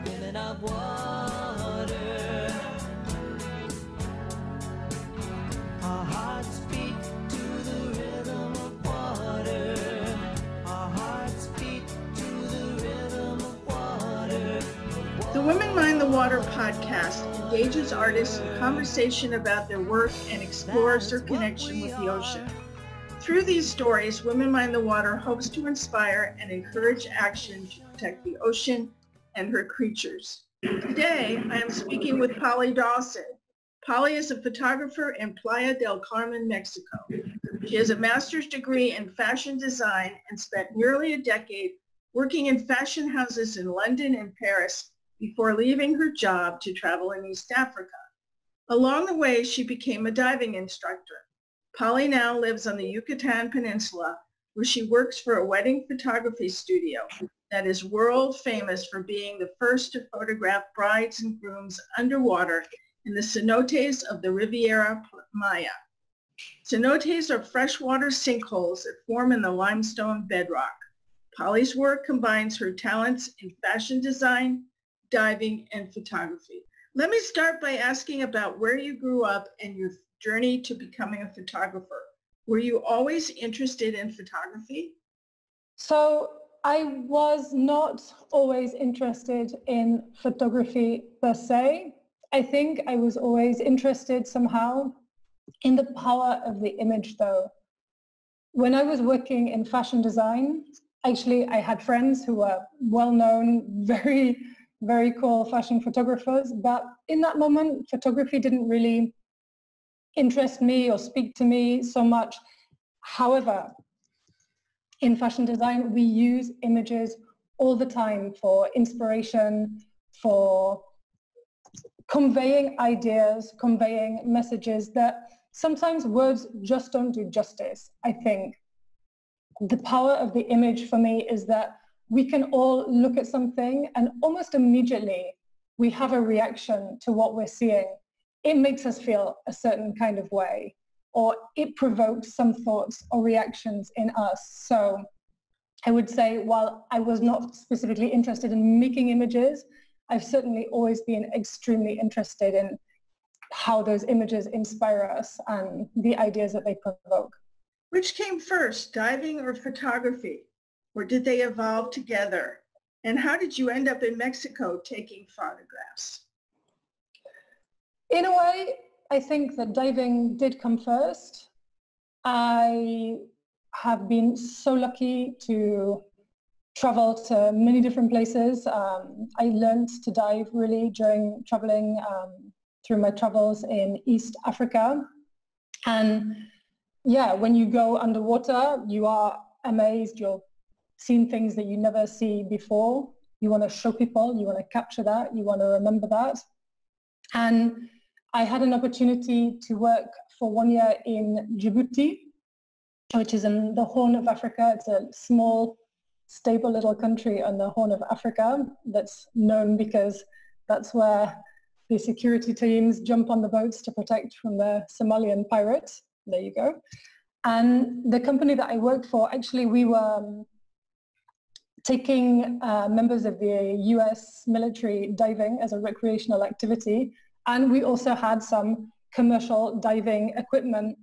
women of water. Our hearts beat to the rhythm of water. Our hearts beat to the rhythm of water. The Women Mind the Water podcast engages artists in conversation about their work and explores their connection with the ocean. Through these stories, Women Mind the Water hopes to inspire and encourage action to protect the ocean and her creatures. Today, I am speaking with Polly Dawson. Polly is a photographer in Playa del Carmen, Mexico. She has a master's degree in fashion design and spent nearly a decade working in fashion houses in London and Paris before leaving her job to travel in East Africa. Along the way, she became a diving instructor. Polly now lives on the Yucatan Peninsula, where she works for a wedding photography studio that is world famous for being the first to photograph brides and grooms underwater in the cenotes of the Riviera Maya. Cenotes are freshwater sinkholes that form in the limestone bedrock. Polly's work combines her talents in fashion design, diving, and photography. Let me start by asking about where you grew up and your journey to becoming a photographer. Were you always interested in photography? So I was not always interested in photography per se. I think I was always interested somehow in the power of the image though. When I was working in fashion design, actually I had friends who were well-known, very, very cool fashion photographers, but in that moment, photography didn't really interest me or speak to me so much. However, in fashion design, we use images all the time for inspiration, for conveying ideas, conveying messages that sometimes words just don't do justice. I think the power of the image for me is that we can all look at something and almost immediately we have a reaction to what we're seeing. It makes us feel a certain kind of way, or it provokes some thoughts or reactions in us. So I would say while I was not specifically interested in making images, I've certainly always been extremely interested in how those images inspire us and the ideas that they provoke. Which came first, diving or photography? Or did they evolve together? And how did you end up in Mexico taking photographs? In a way, I think that diving did come first. I have been so lucky to travel to many different places. I learned to dive really during traveling through my travels in East Africa. And yeah, when you go underwater, you are amazed. You're seeing things that you never see before. You want to show people, you want to capture that, you want to remember that. And I had an opportunity to work for 1 year in Djibouti, which is in the Horn of Africa. It's a small, stable little country on the Horn of Africa that's known because that's where the security teams jump on the boats to protect from the Somalian pirates. There you go. And the company that I worked for, actually, we were taking members of the US military diving as a recreational activity. And we also had some commercial diving equipment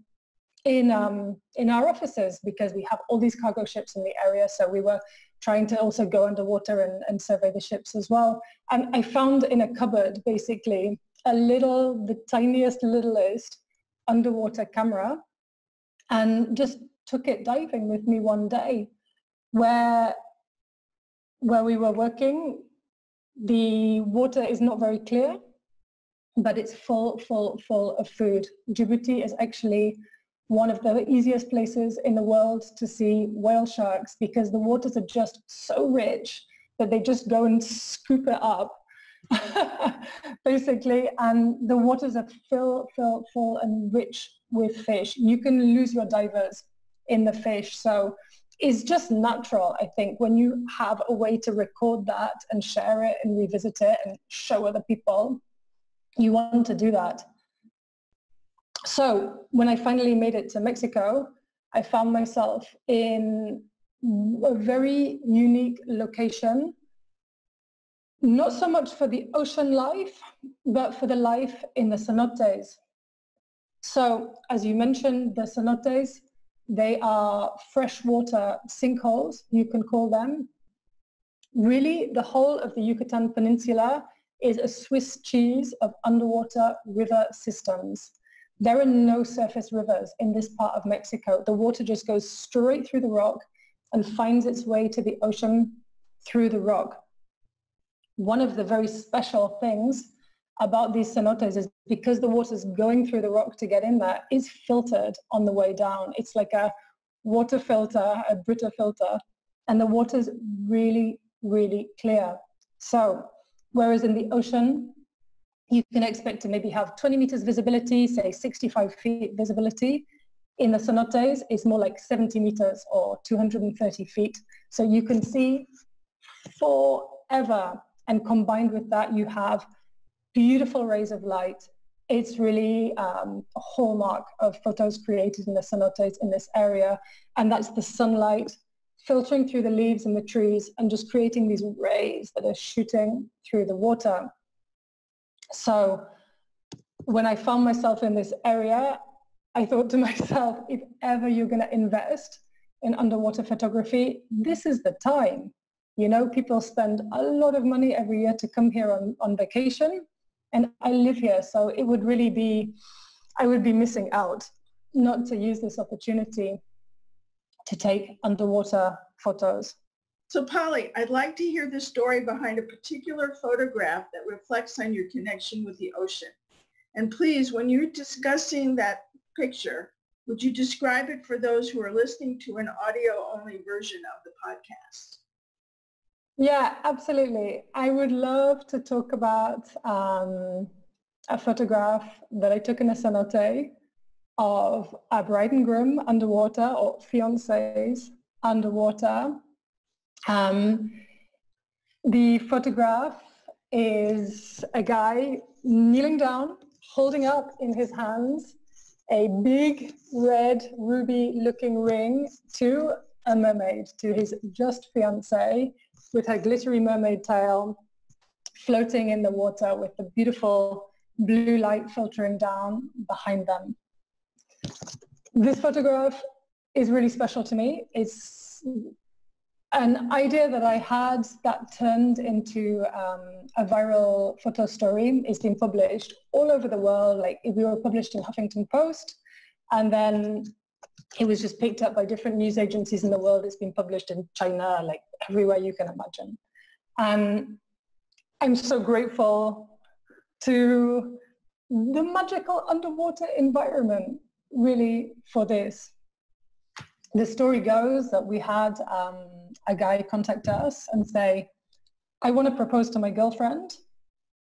in our offices because we have all these cargo ships in the area. So we were trying to also go underwater and survey the ships as well. And I found in a cupboard, basically, the tiniest, littlest underwater camera and just took it diving with me one day where we were working. The water is not very clear, but it's full of food. Djibouti is actually one of the easiest places in the world to see whale sharks because the waters are just so rich that they just go and scoop it up, basically, and the waters are full and rich with fish. You can lose your divers in the fish. So it's just natural, I think, when you have a way to record that and share it and revisit it and show other people, you want to do that. So when I finally made it to Mexico, I found myself in a very unique location not so much for the ocean life, but for the life in the cenotes. So as you mentioned, the cenotes, they are freshwater sinkholes, you can call them. Really, the whole of the Yucatan Peninsula is a Swiss cheese of underwater river systems. There are no surface rivers in this part of Mexico. The water just goes straight through the rock and finds its way to the ocean through the rock. One of the very special things about these cenotes is because the water's going through the rock to get in there, it's filtered on the way down. It's like a water filter, a Brita filter, and the water's really, really clear. So whereas in the ocean, you can expect to maybe have 20 meters visibility, say 65 feet visibility. In the cenotes, it's more like 70 meters or 230 feet. So you can see forever. And combined with that, you have beautiful rays of light. It's really a hallmark of photos created in the cenotes in this area. And that's the sunlight filtering through the leaves and the trees and just creating these rays that are shooting through the water. So when I found myself in this area, I thought to myself, if ever you're going to invest in underwater photography, this is the time. You know, people spend a lot of money every year to come here on vacation, and I live here, so it would really be, I would be missing out not to use this opportunity to take underwater photos. So Polly, I'd like to hear the story behind a particular photograph that reflects on your connection with the ocean. And please, when you're discussing that picture, would you describe it for those who are listening to an audio-only version of the podcast? Yeah, absolutely. I would love to talk about a photograph that I took in a cenote of a bride and groom underwater, or fiancés underwater. The photograph is a guy kneeling down, holding up in his hands a big red ruby looking ring to a mermaid, to his just fiancée, with her glittery mermaid tail floating in the water with the beautiful blue light filtering down behind them. This photograph is really special to me. It's an idea that I had that turned into a viral photo story. It's been published all over the world. Like, we were published in Huffington Post, and then it was just picked up by different news agencies in the world. It's been published in China, like everywhere you can imagine. And I'm so grateful to the magical underwater environment, really, for this. The story goes that we had a guy contact us and say, I want to propose to my girlfriend,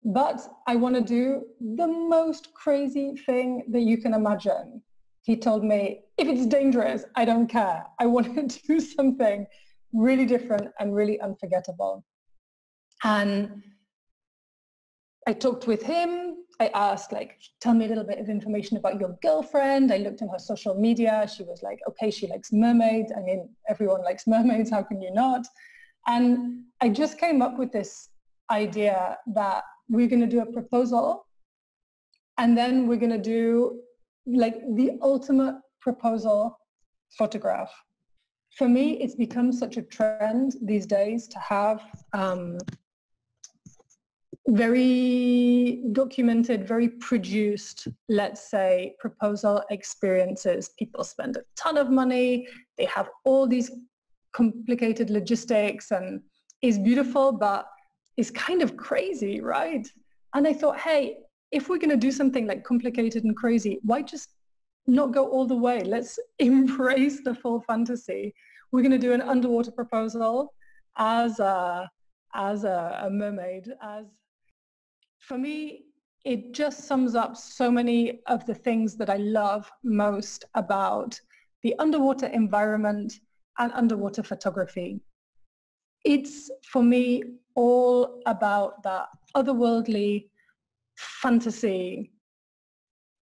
but I want to do the most crazy thing that you can imagine. He told me, if it's dangerous, I don't care. I want to do something really different and really unforgettable. And I talked with him. I asked, like, tell me a little bit of information about your girlfriend. I looked in her social media. She was like, okay, she likes mermaids. I mean, everyone likes mermaids. How can you not? And I just came up with this idea that we're going to do a proposal, and then we're going to do like the ultimate proposal photograph. For me, it's become such a trend these days to have very documented, very produced, let's say, proposal experiences. People spend a ton of money. They have all these complicated logistics, and it's beautiful, but it's kind of crazy, right? And I thought, hey, if we're going to do something like complicated and crazy, why just not go all the way? Let's embrace the full fantasy. We're going to do an underwater proposal as a mermaid. For me, it just sums up so many of the things that I love most about the underwater environment and underwater photography. It's, for me, all about that otherworldly fantasy.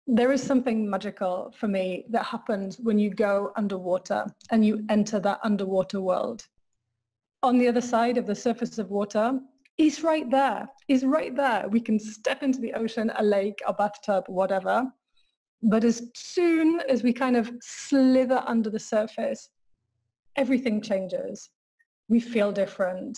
There is something magical for me that happens when you go underwater and you enter that underwater world. On the other side of the surface of water is right there, is right there. We can step into the ocean, a lake, a bathtub, whatever. But as soon as we kind of slither under the surface, everything changes. We feel different.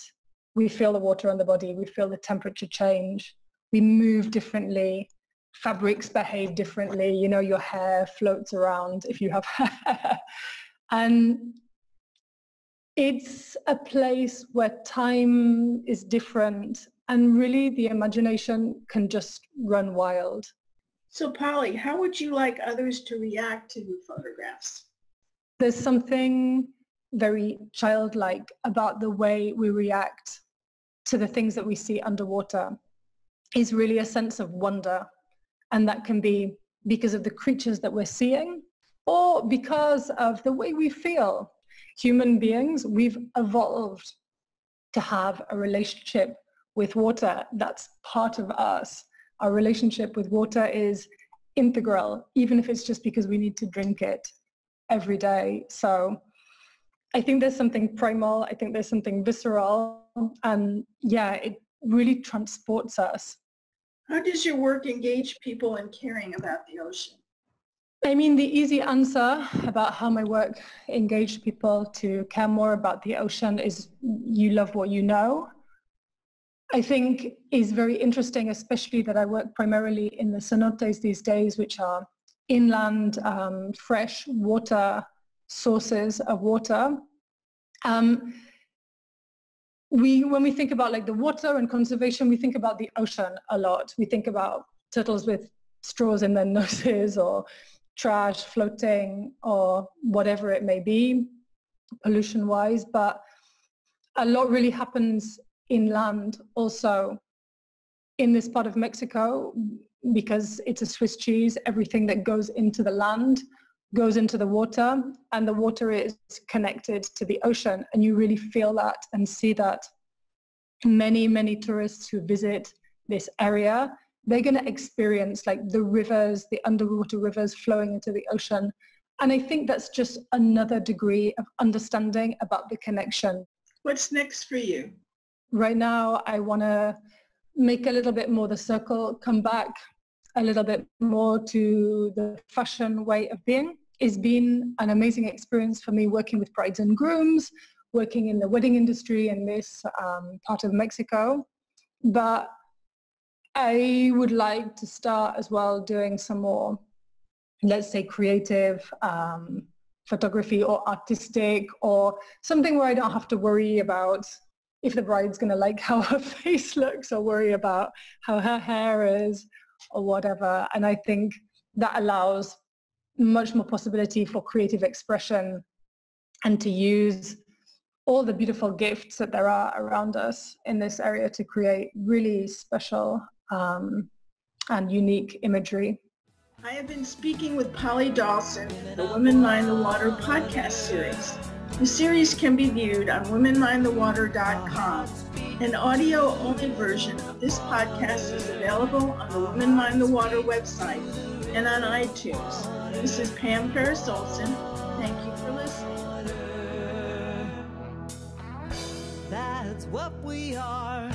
We feel the water on the body. We feel the temperature change. We move differently. Fabrics behave differently. You know, your hair floats around if you have hair. And it's a place where time is different and really the imagination can just run wild. So Polly, how would you like others to react to your photographs? There's something very childlike about the way we react to the things that we see underwater. Is really a sense of wonder. And that can be because of the creatures that we're seeing or because of the way we feel. Human beings, we've evolved to have a relationship with water. That's part of us. Our relationship with water is integral, even if it's just because we need to drink it every day. So I think there's something primal. I think there's something visceral. And yeah, it really transports us. How does your work engage people in caring about the ocean? I mean, the easy answer about how my work engaged people to care more about the ocean is you love what you know. I think is very interesting, especially that I work primarily in the cenotes these days, which are inland, fresh water sources of water. When we think about like the water and conservation, we think about the ocean a lot. We think about turtles with straws in their noses or trash floating or whatever it may be, pollution-wise. But a lot really happens inland also in this part of Mexico because it's a Swiss cheese. Everything that goes into the land goes into the water, and the water is connected to the ocean, and you really feel that and see that. Many tourists who visit this area, they're going to experience like the rivers, the underwater rivers flowing into the ocean. And I think that's just another degree of understanding about the connection. What's next for you? Right now, I want to make a little bit more the circle, come back a little bit more to the fashion way of being. It's been an amazing experience for me working with brides and grooms, working in the wedding industry in this part of Mexico. But I would like to start as well doing some more, let's say, creative photography or artistic or something where I don't have to worry about if the bride's going to like how her face looks or worry about how her hair is or whatever. And I think that allows much more possibility for creative expression and to use all the beautiful gifts that there are around us in this area to create really special and unique imagery. I have been speaking with Polly Dawson, the Women Mind the Water podcast series. The series can be viewed on womenmindthewater.com. An audio-only version of this podcast is available on the Women Mind the Water website and on iTunes. This is Pam Ferris-Olson. Thank you for listening. That's what we are.